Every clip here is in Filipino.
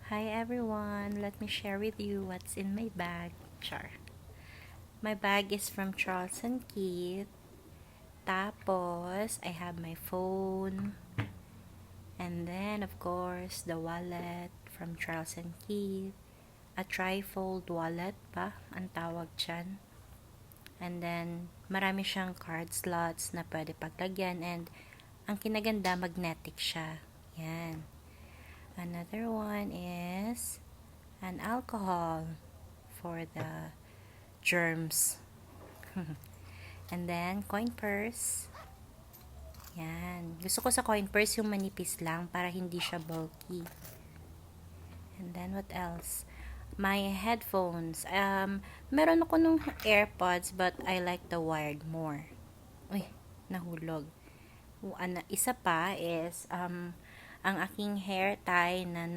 Hi everyone, let me share with you what's in my bag. Char. My bag is from Charles and Keith. Tapos, I have my phone. And then, of course, the wallet from Charles and Keith. A trifold wallet pa, ang tawag dyan. And then, marami siyang card slots na pwede paglagyan. And, ang kinaganda, magnetic siya. Yan. Another one is an alcohol for the germs. And then, coin purse. Yan. Gusto ko sa coin purse yung manipis lang para hindi siya bulky. And then, what else? My headphones. Meron ako nung AirPods but I like the wired more. Uy, nahulog. Isa pa is, ang aking hair tie na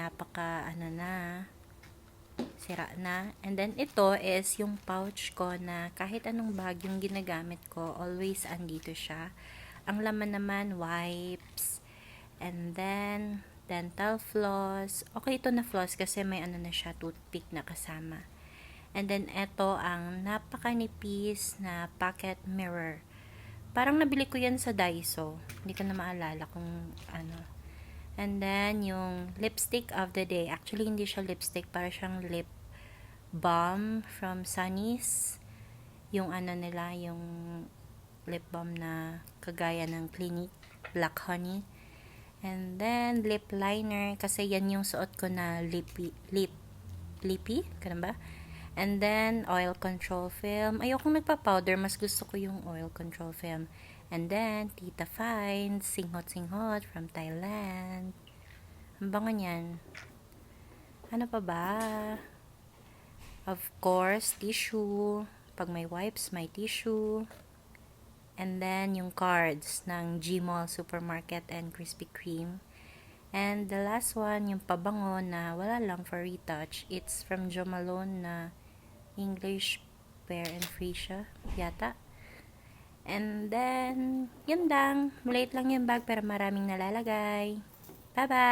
sira na. And then, ito is yung pouch ko na kahit anong bag yung ginagamit ko, always andito siya. Ang laman naman, wipes. And then, dental floss. Okay ito na floss kasi may na siya, toothpick na kasama. And then, ito ang napakanipis na pocket mirror. Parang nabili ko yan sa Daiso. Hindi ko na maalala kung ano. And then, yung lipstick of the day. Actually, hindi siya lipstick. Para siyang lip balm from Sunny's. Yung nila, yung lip balm na kagaya ng Clinique. Black Honey. And then, lip liner. Kasi yan yung suot ko na lippy. Ganun ba? And then, oil control film. Ayokong nagpa-powder. Mas gusto ko yung oil control film. And then, Tita Fine, singhot from Thailand. Ang bango niyan. Ano pa ba? Of course, tissue. Pag may wipes, may tissue. And then, yung cards ng Gmall Supermarket and Krispy Kreme. And the last one, yung pabango na wala lang for retouch. It's from Jo Malone na English Pear and Freesia yata. And then, yun lang. Maliit lang yung bag pero maraming nalalagay. Bye-bye!